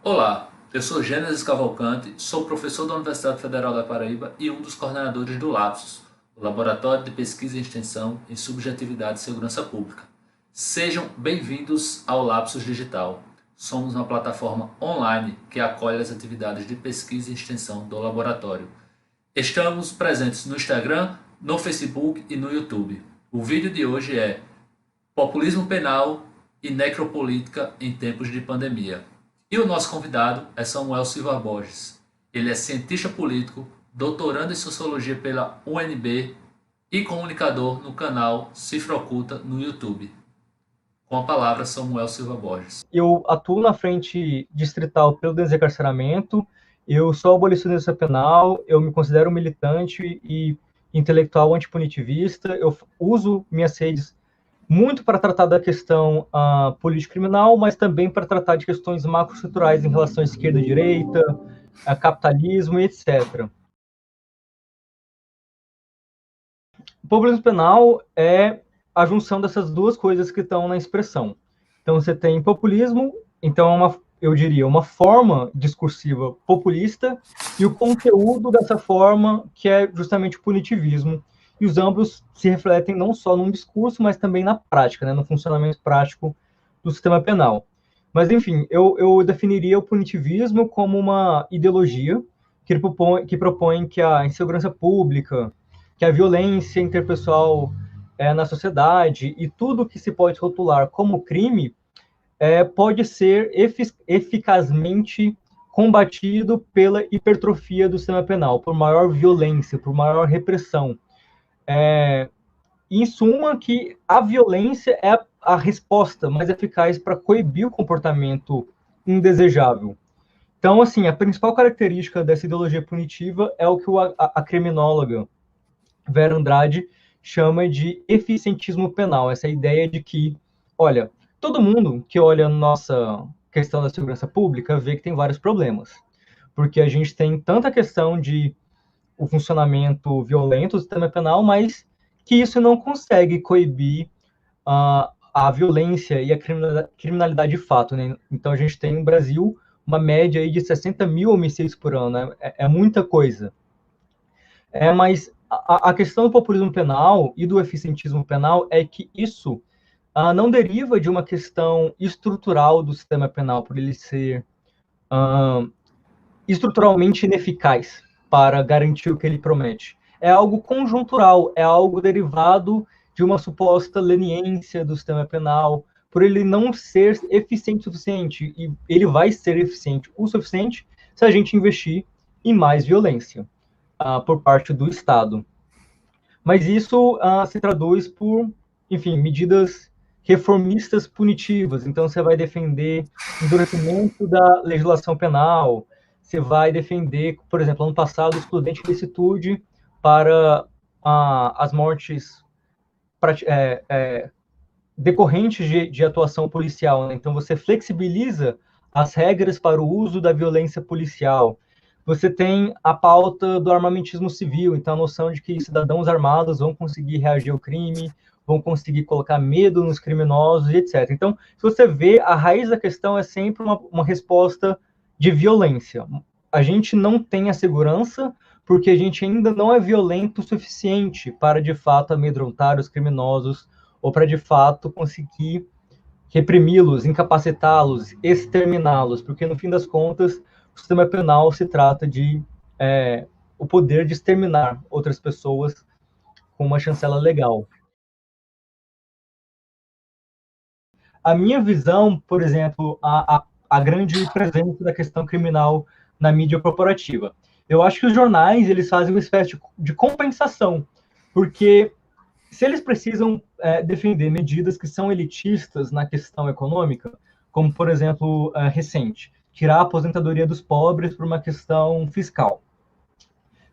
Olá, eu sou Gênesis Cavalcante, sou professor da Universidade Federal da Paraíba e um dos coordenadores do LAPSUS, o Laboratório de Pesquisa e Extensão em Subjetividade e Segurança Pública. Sejam bem-vindos ao LAPSUS Digital. Somos uma plataforma online que acolhe as atividades de pesquisa e extensão do laboratório. Estamos presentes no Instagram, no Facebook e no YouTube. O vídeo de hoje é Populismo Penal e Necropolítica em Tempos de Pandemia. E o nosso convidado é Samuel Silva Borges. Ele é cientista político, doutorando em Sociologia pela UNB e comunicador no canal Cifra Oculta no YouTube. Com a palavra, Samuel Silva Borges. Eu atuo na frente distrital pelo desencarceramento, eu sou abolicionista penal, eu me considero militante e intelectual antipunitivista, eu uso minhas redes muito para tratar da questão político-criminal, mas também para tratar de questões macroestruturais em relação à esquerda e direita, a capitalismo e etc. O populismo penal é a junção dessas duas coisas que estão na expressão. Então, você tem populismo, então eu diria, uma forma discursiva populista, e o conteúdo dessa forma, que é justamente o punitivismo. E os ambos se refletem não só num discurso, mas também na prática, né, no funcionamento prático do sistema penal. Mas, enfim, eu definiria o punitivismo como uma ideologia que propõe que a insegurança pública, que a violência interpessoal na sociedade e tudo que se pode rotular como crime pode ser eficazmente combatido pela hipertrofia do sistema penal, por maior violência, por maior repressão. Em suma, que a violência é a resposta mais eficaz para coibir o comportamento indesejável. Então, assim, a principal característica dessa ideologia punitiva é o que a criminóloga Vera Andrade chama de eficientismo penal, essa ideia de que, olha, todo mundo que olha a nossa questão da segurança pública vê que tem vários problemas, porque a gente tem tanta questão de o funcionamento violento do sistema penal, mas que isso não consegue coibir a violência e a criminalidade de fato, né? Então a gente tem no Brasil uma média aí de 60 mil homicídios por ano, né? É muita coisa. Mas a questão do populismo penal e do eficientismo penal é que isso não deriva de uma questão estrutural do sistema penal, por ele ser estruturalmente ineficaz para garantir o que ele promete. É algo conjuntural, é algo derivado de uma suposta leniência do sistema penal, por ele não ser eficiente o suficiente, e ele vai ser eficiente o suficiente se a gente investir em mais violência por parte do Estado. Mas isso se traduz por, enfim, medidas reformistas punitivas. Então, você vai defender endurecimento da legislação penal, você vai defender, por exemplo, ano passado, excludente de licitude para as mortes decorrentes de atuação policial, né? Então, você flexibiliza as regras para o uso da violência policial. Você tem a pauta do armamentismo civil, então a noção de que cidadãos armados vão conseguir reagir ao crime, vão conseguir colocar medo nos criminosos, etc. Então, se você vê, a raiz da questão é sempre uma resposta de violência. A gente não tem a segurança porque a gente ainda não é violento o suficiente para, de fato, amedrontar os criminosos ou para, de fato, conseguir reprimi-los, incapacitá-los, exterminá-los, porque, no fim das contas, o sistema penal se trata de o poder de exterminar outras pessoas com uma chancela legal. A minha visão, por exemplo, a grande presença da questão criminal na mídia corporativa. Eu acho que os jornais eles fazem uma espécie de compensação, porque se eles precisam defender medidas que são elitistas na questão econômica, como, por exemplo, recente, tirar a aposentadoria dos pobres por uma questão fiscal.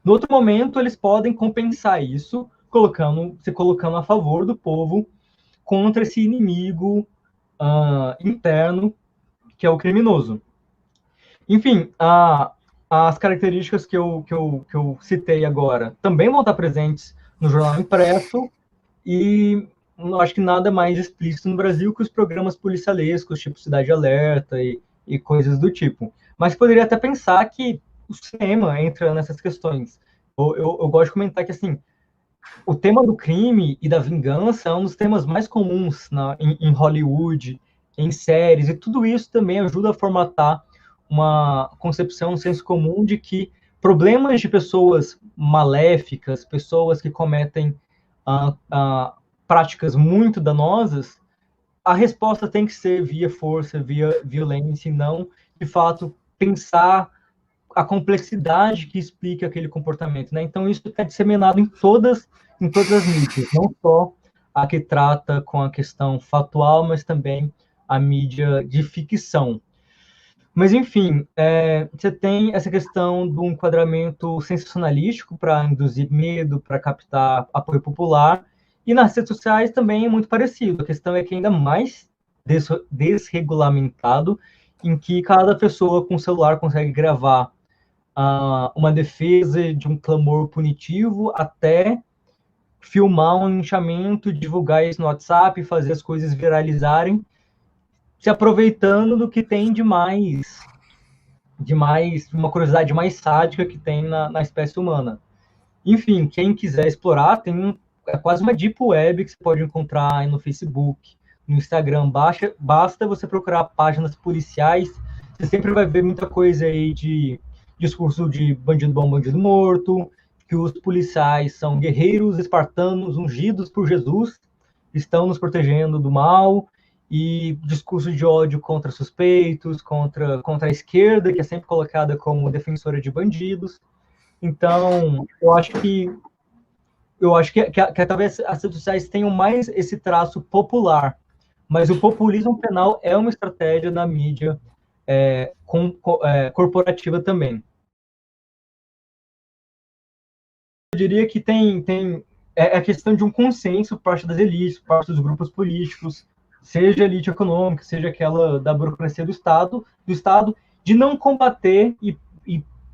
No outro momento, eles podem compensar isso se colocando a favor do povo contra esse inimigo interno que é o criminoso. Enfim, as características que eu citei agora também vão estar presentes no jornal impresso e acho que nada mais explícito no Brasil que os programas policialescos, tipo Cidade Alerta e coisas do tipo. mas poderia até pensar que o cinema entra nessas questões. Eu gosto de comentar que, assim, o tema do crime e da vingança é um dos temas mais comuns em Hollywood, em séries, e tudo isso também ajuda a formatar uma concepção, um senso comum de que problemas de pessoas maléficas, pessoas que cometem práticas muito danosas, a resposta tem que ser via força, via violência, e não, de fato, pensar a complexidade que explica aquele comportamento, né? Então isso é disseminado em todas as mídias, não só a que trata com a questão factual, mas também a mídia de ficção. Mas enfim, você tem essa questão do enquadramento sensacionalístico para induzir medo, para captar apoio popular, e nas redes sociais também é muito parecido. A questão é que é ainda mais desregulamentado, em que cada pessoa com celular consegue gravar uma defesa de um clamor punitivo até filmar um linchamento, divulgar isso no WhatsApp, fazer as coisas viralizarem, se aproveitando do que tem de mais uma curiosidade mais sádica que tem na espécie humana. Enfim, quem quiser explorar, é quase uma deep web que você pode encontrar no Facebook, no Instagram. Basta você procurar páginas policiais, você sempre vai ver muita coisa aí de discurso de bandido bom, bandido morto, que os policiais são guerreiros espartanos ungidos por Jesus, estão nos protegendo do mal, e discurso de ódio contra suspeitos, contra a esquerda, que é sempre colocada como defensora de bandidos. Então, que talvez as redes sociais tenham mais esse traço popular, mas o populismo penal é uma estratégia da mídia corporativa também. Eu diria que é a questão de um consenso por parte das elites, por parte dos grupos políticos, seja a elite econômica, seja aquela da burocracia do Estado, de não combater e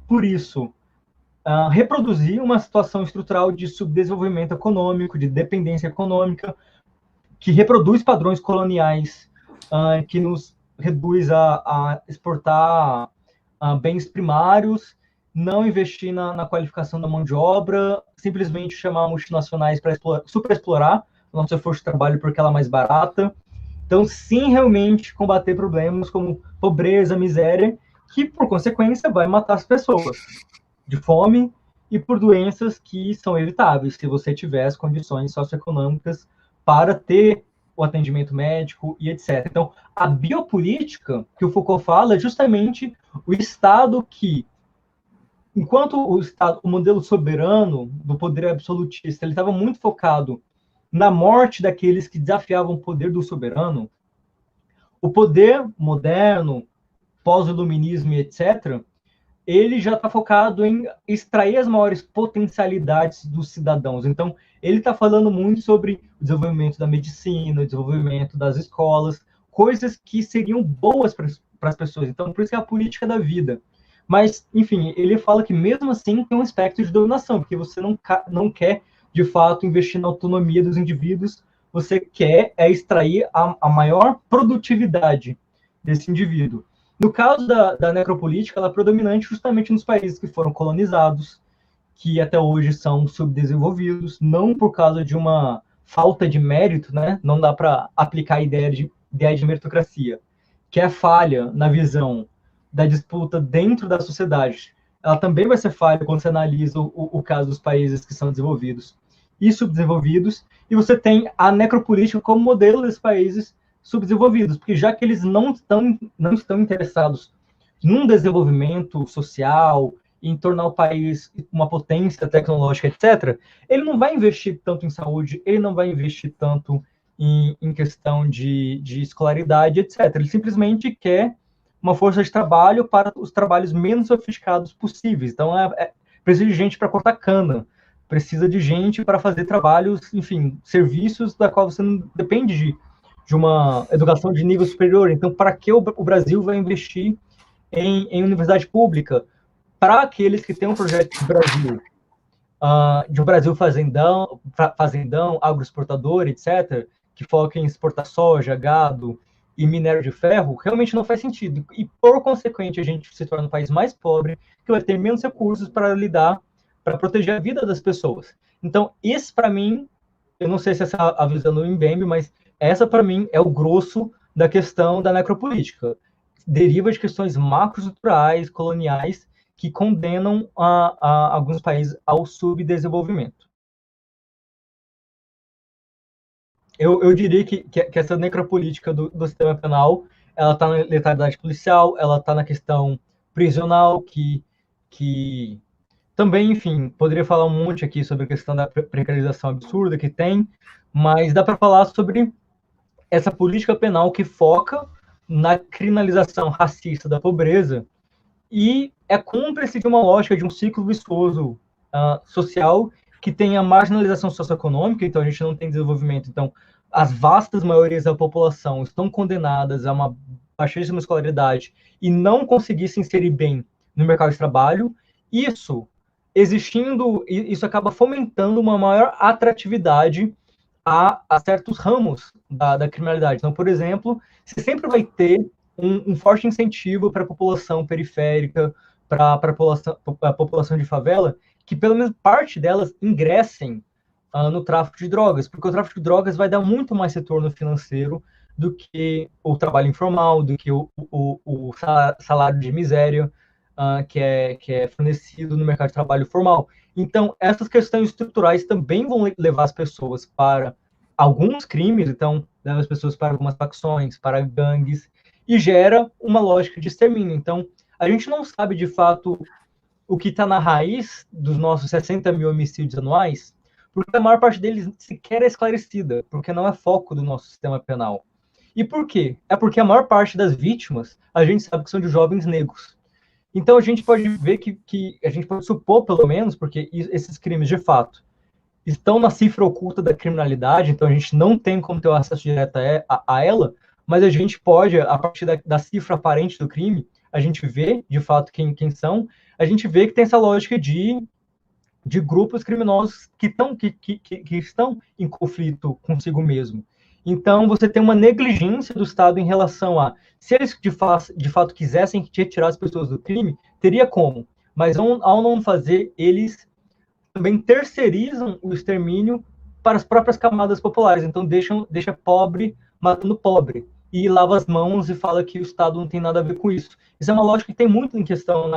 por isso, reproduzir uma situação estrutural de subdesenvolvimento econômico, de dependência econômica, que reproduz padrões coloniais, que nos reduz a exportar bens primários, não investir na qualificação da mão de obra, simplesmente chamar multinacionais para superexplorar a nossa força de trabalho porque ela é mais barata. Então, sim, realmente combater problemas como pobreza, miséria, que, por consequência, vai matar as pessoas de fome e por doenças que são evitáveis se você tiver as condições socioeconômicas para ter o atendimento médico e etc. Então, a biopolítica que o Foucault fala é justamente o Estado que, enquanto o modelo soberano do poder absolutista, ele estava muito focado na morte daqueles que desafiavam o poder do soberano, o poder moderno, pós-iluminismo e etc., ele já está focado em extrair as maiores potencialidades dos cidadãos. Então, ele está falando muito sobre o desenvolvimento da medicina, o desenvolvimento das escolas, coisas que seriam boas para as pessoas. Então, por isso que é a política da vida. Mas, enfim, ele fala que mesmo assim tem um aspecto de dominação, porque você não quer, de fato, investir na autonomia dos indivíduos, você quer extrair a maior produtividade desse indivíduo. No caso da necropolítica, ela é predominante justamente nos países que foram colonizados, que até hoje são subdesenvolvidos, não por causa de uma falta de mérito, né? Não dá para aplicar a ideia de meritocracia, que é falha na visão da disputa dentro da sociedade. Ela também vai ser falha quando você analisa o caso dos países que são desenvolvidos e subdesenvolvidos, e você tem a necropolítica como modelo desses países subdesenvolvidos, porque já que eles não estão interessados num desenvolvimento social, em tornar o país uma potência tecnológica, etc., ele não vai investir tanto em saúde, ele não vai investir tanto em questão de escolaridade, etc. Ele simplesmente quer uma força de trabalho para os trabalhos menos sofisticados possíveis. Então, precisa de gente para cortar cana, precisa de gente para fazer trabalhos, enfim, serviços da qual você não depende de uma educação de nível superior. Então, para que o Brasil vai investir em universidade pública? Para aqueles que têm um projeto de um Brasil fazendão, agroexportador, etc., que foca em exportar soja, gado, e minério de ferro, realmente não faz sentido. E, por consequente, a gente se torna um país mais pobre, que vai ter menos recursos para lidar, para proteger a vida das pessoas. Então, esse, para mim, eu não sei se essa é a visão do Mbembe, mas essa, para mim, é o grosso da questão da necropolítica. Deriva de questões macroestruturais, coloniais, que condenam a alguns países ao subdesenvolvimento. Eu diria que essa necropolítica do sistema penal, ela está na letalidade policial, ela está na questão prisional, que também, enfim, poderia falar um monte aqui sobre a questão da precarização absurda que tem, mas dá para falar sobre essa política penal que foca na criminalização racista da pobreza e é cúmplice de uma lógica de um ciclo vicioso social que tem a marginalização socioeconômica, então a gente não tem desenvolvimento. Então, as vastas maiorias da população estão condenadas a uma baixíssima escolaridade e não conseguir se inserir bem no mercado de trabalho. Isso acaba fomentando uma maior atratividade a certos ramos da criminalidade. Então, por exemplo, você sempre vai ter um forte incentivo para a população periférica, para a população de favela, que pelo menos parte delas ingressem no tráfico de drogas, porque o tráfico de drogas vai dar muito mais retorno financeiro do que o trabalho informal, do que o salário de miséria que é fornecido no mercado de trabalho formal. Então, essas questões estruturais também vão levar as pessoas para alguns crimes, então, leva as pessoas para algumas facções, para gangues, e gera uma lógica de extermínio. Então, a gente não sabe, de fato, o que está na raiz dos nossos 60 mil homicídios anuais, porque a maior parte deles sequer é esclarecida, porque não é foco do nosso sistema penal. E por quê? É porque a maior parte das vítimas, a gente sabe que são de jovens negros. Então, a gente pode ver que a gente pode supor, pelo menos, porque esses crimes, de fato, estão na cifra oculta da criminalidade, então a gente não tem como ter o acesso direto a ela, mas a gente pode, a partir da cifra aparente do crime, a gente vê, de fato, quem são, a gente vê que tem essa lógica de grupos criminosos que estão em conflito consigo mesmo. Então, você tem uma negligência do Estado em relação a, se eles de fato quisessem retirar as pessoas do crime, teria como, mas ao não fazer, eles também terceirizam o extermínio para as próprias camadas populares, então deixa pobre matando pobre, e lava as mãos e fala que o Estado não tem nada a ver com isso. Isso é uma lógica que tem muito em questão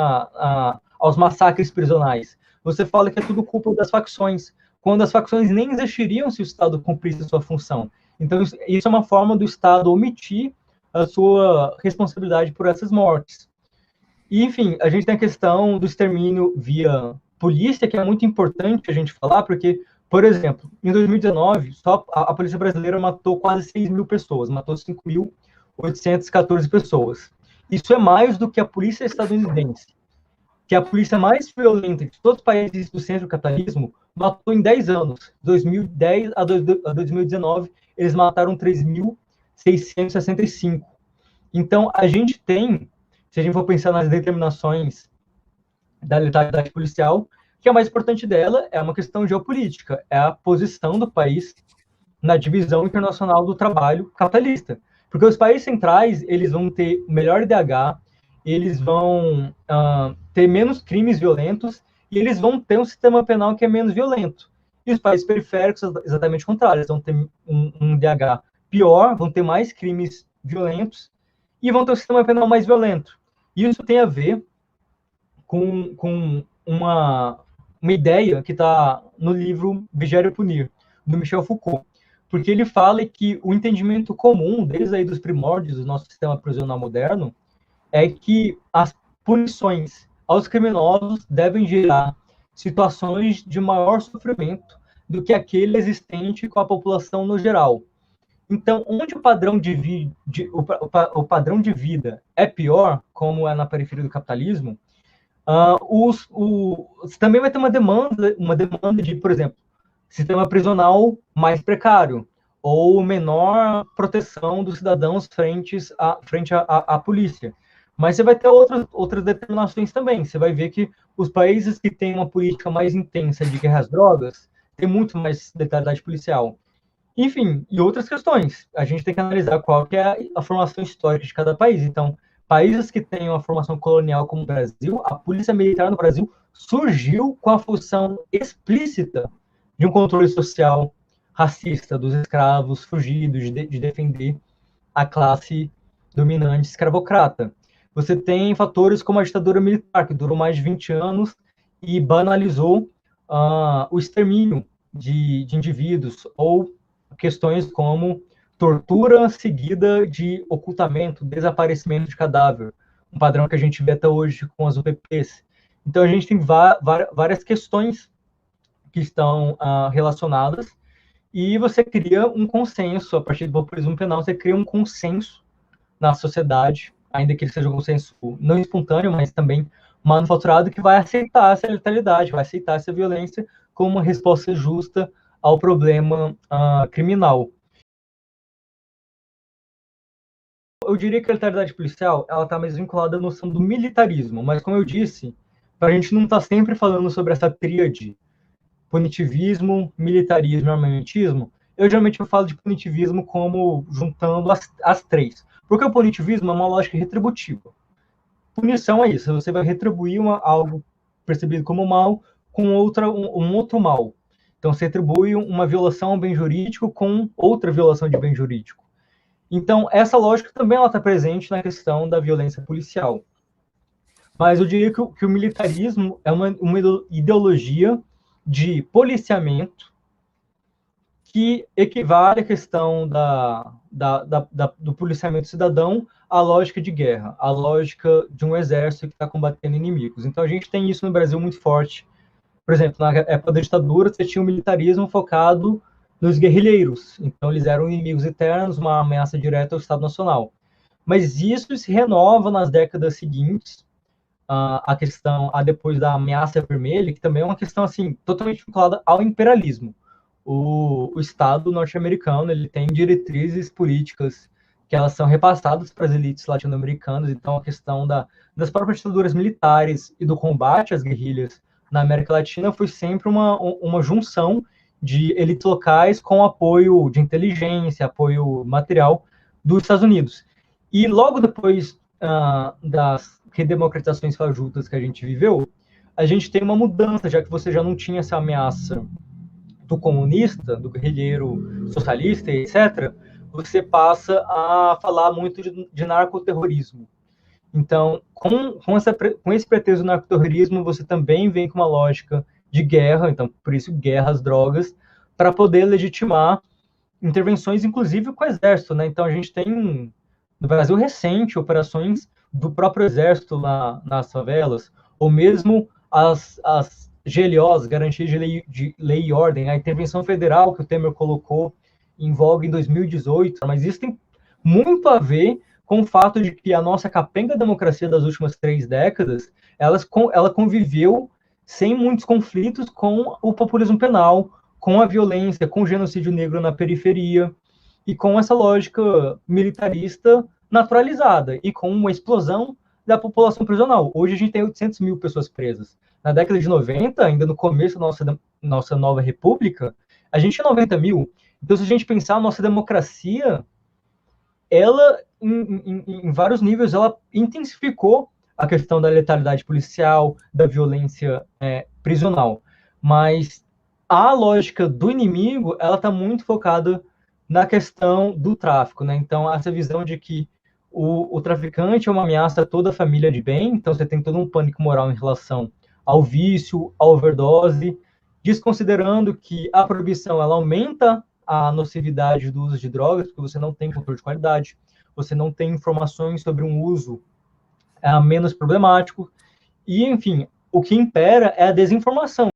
aos massacres prisionais. Você fala que é tudo culpa das facções, quando as facções nem existiriam se o Estado cumprisse a sua função. Então, isso é uma forma do Estado omitir a sua responsabilidade por essas mortes. E, enfim, a gente tem a questão do extermínio via polícia, que é muito importante a gente falar, porque, por exemplo, em 2019, só a polícia brasileira matou quase 6 mil pessoas, matou 5.814 pessoas. Isso é mais do que a polícia estadunidense, que é a polícia mais violenta de todos os países do centro do capitalismo, matou em 10 anos. 2010 a 2019, eles mataram 3.665. Então, a gente tem, se a gente for pensar nas determinações da letalidade policial, que a mais importante dela é uma questão geopolítica, é a posição do país na divisão internacional do trabalho capitalista. Porque os países centrais, eles vão ter melhor IDH, eles vão ter menos crimes violentos e eles vão ter um sistema penal que é menos violento. E os países periféricos, exatamente o contrário, eles vão ter um IDH pior, vão ter mais crimes violentos e vão ter um sistema penal mais violento. Isso tem a ver com uma ideia que está no livro Vigiar e Punir, do Michel Foucault, porque ele fala que o entendimento comum, desde aí dos primórdios do nosso sistema prisional moderno, é que as punições aos criminosos devem gerar situações de maior sofrimento do que aquele existente com a população no geral. Então, onde o padrão de vida é pior, como é na periferia do capitalismo, também vai ter uma demanda de, por exemplo, sistema prisional mais precário ou menor proteção dos cidadãos frente à polícia. Mas você vai ter outras determinações também. Você vai ver que os países que têm uma política mais intensa de guerra às drogas têm muito mais letalidade policial. Enfim, e outras questões. A gente tem que analisar qual que é a formação histórica de cada país. Então, países que têm uma formação colonial como o Brasil, a polícia militar no Brasil surgiu com a função explícita de um controle social racista dos escravos fugidos, de defender a classe dominante escravocrata. Você tem fatores como a ditadura militar, que durou mais de 20 anos e banalizou o extermínio de indivíduos, ou questões como tortura seguida de ocultamento, desaparecimento de cadáver, um padrão que a gente vê até hoje com as UPPs. Então, a gente tem várias questões que estão relacionadas, e você cria um consenso, a partir do populismo penal, você cria um consenso na sociedade, ainda que ele seja um consenso não espontâneo, mas também manufaturado, que vai aceitar essa letalidade, vai aceitar essa violência como uma resposta justa ao problema criminal. Eu diria que a letalidade policial ela está mais vinculada à noção do militarismo, mas como eu disse, para a gente não estar sempre falando sobre essa tríade punitivismo, militarismo e armamentismo, eu geralmente falo de punitivismo como juntando as três. Porque o punitivismo é uma lógica retributiva. Punição é isso, você vai retribuir algo percebido como mal com um outro mal. Então, você retribui uma violação ao bem jurídico com outra violação de bem jurídico. Então, essa lógica também está presente na questão da violência policial. Mas eu diria que o militarismo é uma ideologia de policiamento que equivale à questão do policiamento cidadão à lógica de guerra, à lógica de um exército que está combatendo inimigos. Então, a gente tem isso no Brasil muito forte. Por exemplo, na época da ditadura, você tinha um militarismo focado nos guerrilheiros. Então, eles eram inimigos eternos, uma ameaça direta ao Estado Nacional. Mas isso se renova nas décadas seguintes, a questão depois da ameaça vermelha, que também é uma questão assim totalmente vinculada ao imperialismo. O Estado norte-americano ele tem diretrizes políticas que elas são repassadas para as elites latino-americanas. Então, a questão das próprias ditaduras militares e do combate às guerrilhas na América Latina foi sempre uma junção de elites locais com apoio de inteligência, apoio material dos Estados Unidos. E logo depois das redemocratizações fajutas que a gente viveu, a gente tem uma mudança, já que você já não tinha essa ameaça do comunista, do guerrilheiro socialista, etc., você passa a falar muito de narcoterrorismo. Então, com esse pretexto do narcoterrorismo, você também vem com uma lógica de guerra, então, por isso, guerra às drogas, para poder legitimar intervenções, inclusive com o exército, né? Então, a gente tem, no Brasil recente, operações do próprio exército nas favelas, ou mesmo as GLOs, Garantias de Lei e Ordem, a intervenção federal que o Temer colocou em voga em 2018, mas isso tem muito a ver com o fato de que a nossa capenga democracia das últimas 3 décadas, ela conviveu sem muitos conflitos com o populismo penal, com a violência, com o genocídio negro na periferia, e com essa lógica militarista naturalizada, e com uma explosão da população prisional. Hoje a gente tem 800 mil pessoas presas. Na década de 90, ainda no começo da nossa nova república, a gente tinha 90 mil. Então, se a gente pensar, a nossa democracia, ela, em vários níveis, ela intensificou a questão da letalidade policial, da violência prisional. Mas a lógica do inimigo, ela está muito focada na questão do tráfico, né? Então, essa visão de que o traficante é uma ameaça a toda a família de bem, então você tem todo um pânico moral em relação ao vício, à overdose, desconsiderando que a proibição ela aumenta a nocividade do uso de drogas, porque você não tem controle de qualidade, você não tem informações sobre um uso menos problemático, e, enfim, o que impera é a desinformação.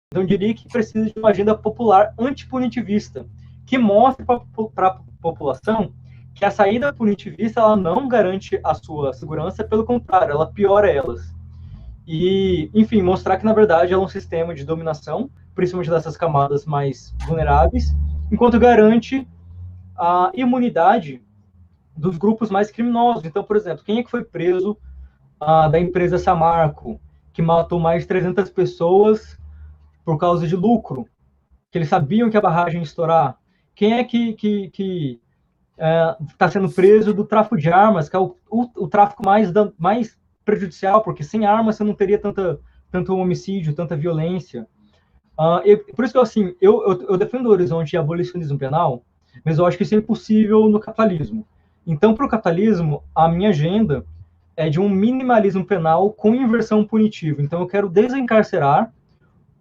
Então, eu diria que precisa de uma agenda popular antipunitivista, que mostre para a população que a saída punitivista ela não garante a sua segurança, pelo contrário, ela piora elas. E, enfim, mostrar que, na verdade, ela é um sistema de dominação, principalmente dessas camadas mais vulneráveis, enquanto garante a imunidade dos grupos mais criminosos. Então, por exemplo, quem é que foi preso da empresa Samarco, que matou mais de 300 pessoas por causa de lucro? que eles sabiam que a barragem ia estourar? Quem é que está sendo preso do tráfico de armas, que é o tráfico mais prejudicial, porque sem armas você não teria tanto homicídio, tanta violência. Por isso que assim, eu defendo o horizonte de abolicionismo penal, mas eu acho que isso é impossível no capitalismo. Então, para o capitalismo, a minha agenda é de um minimalismo penal com inversão punitiva. Então, eu quero desencarcerar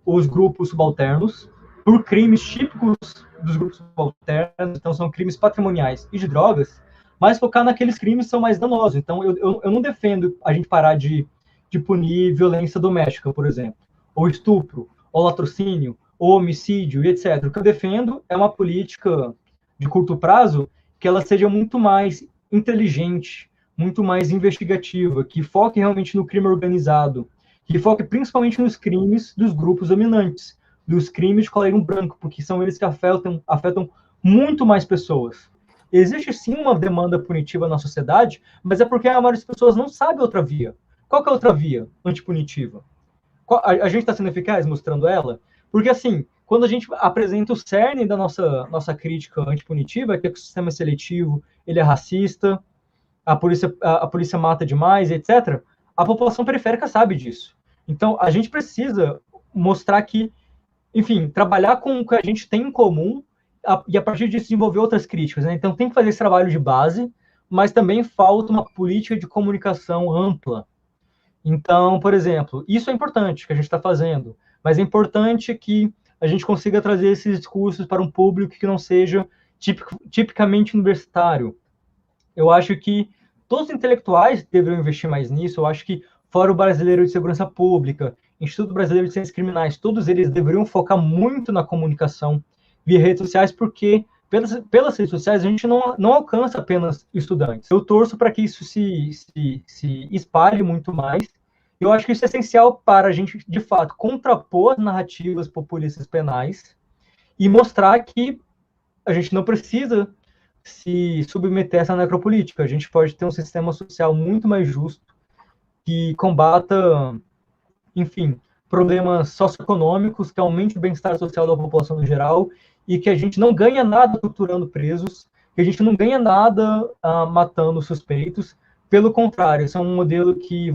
os grupos subalternos por crimes típicos dos grupos subalternos, então são crimes patrimoniais e de drogas, mas focar naqueles crimes que são mais danosos. Então, eu não defendo a gente parar de punir violência doméstica, por exemplo, ou estupro, ou latrocínio, ou homicídio, e etc. O que eu defendo é uma política de curto prazo que ela seja muito mais inteligente, muito mais investigativa, que foque realmente no crime organizado, que foque principalmente nos crimes dos grupos dominantes, dos crimes de colarinho branco, porque são eles que afetam muito mais pessoas. Existe sim uma demanda punitiva na sociedade, mas é porque a maioria das pessoas não sabe outra via. Qual que é a outra via antipunitiva? A gente está sendo eficaz mostrando ela? Porque, assim, quando a gente apresenta o cerne da nossa crítica antipunitiva, que é que o sistema é seletivo, ele é racista, a polícia mata demais, etc., a população periférica sabe disso. Então, a gente precisa mostrar que, enfim, trabalhar com o que a gente tem em comum e, a partir disso, desenvolver outras críticas. Né? Então, tem que fazer esse trabalho de base, mas também falta uma política de comunicação ampla. Então, por exemplo, isso é importante que a gente está fazendo, mas é importante que a gente consiga trazer esses discursos para um público que não seja tipicamente universitário. Eu acho que todos os intelectuais deveriam investir mais nisso. Eu acho que Fórum Brasileiro de Segurança Pública, Instituto Brasileiro de Ciências Criminais, todos eles deveriam focar muito na comunicação via redes sociais, porque pelas redes sociais a gente não alcança apenas estudantes. Eu torço para que isso se espalhe muito mais. Eu acho que isso é essencial para a gente, de fato, contrapor narrativas populistas penais e mostrar que a gente não precisa se submeter a essa necropolítica. A gente pode ter um sistema social muito mais justo que combata, enfim, problemas socioeconômicos, que aumente o bem-estar social da população no geral e que a gente não ganha nada torturando presos, que a gente não ganha nada matando suspeitos. Pelo contrário, esse é um modelo que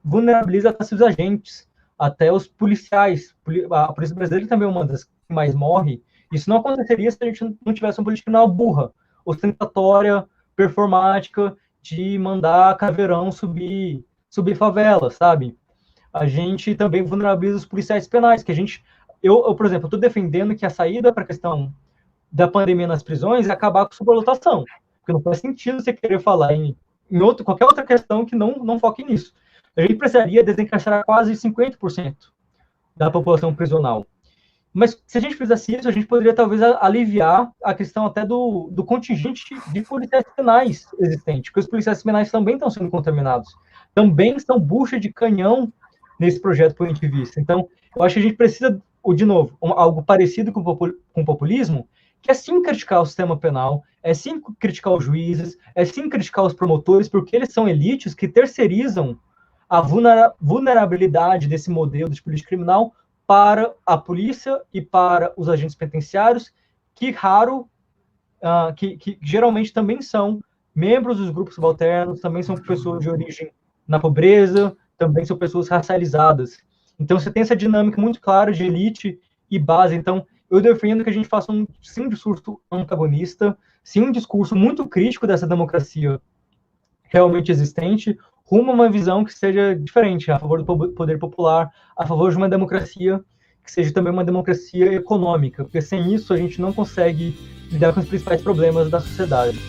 vulnerabiliza até seus agentes, até os policiais. A Polícia Brasileira também é uma das que mais morre. Isso não aconteceria se a gente não tivesse uma política criminal burra, ostentatória, performática, de mandar caveirão subir favela, sabe? A gente também vulnerabiliza os policiais penais, que eu por exemplo, estou defendendo que a saída para a questão da pandemia nas prisões é acabar com a superlotação, porque não faz sentido você querer falar em qualquer outra questão que não foque nisso. A gente precisaria desencarcerar quase 50% da população prisional. Mas se a gente fizesse isso, a gente poderia talvez aliviar a questão até do contingente de policiais penais existente, porque os policiais penais também estão sendo contaminados, também são bucha de canhão nesse projeto punitivista. Então, eu acho que a gente precisa, de novo, algo parecido com o populismo, que é sim criticar o sistema penal, é sim criticar os juízes, é sim criticar os promotores, porque eles são elites que terceirizam a vulnerabilidade desse modelo de política criminal para a polícia e para os agentes penitenciários, que geralmente também são membros dos grupos subalternos, também são pessoas de origem na pobreza, também são pessoas racializadas. Então, você tem essa dinâmica muito clara de elite e base. Então, eu defendo que a gente faça um discurso antagonista, sim um discurso muito crítico dessa democracia realmente existente, rumo a uma visão que seja diferente, a favor do poder popular, a favor de uma democracia que seja também uma democracia econômica, porque sem isso a gente não consegue lidar com os principais problemas da sociedade.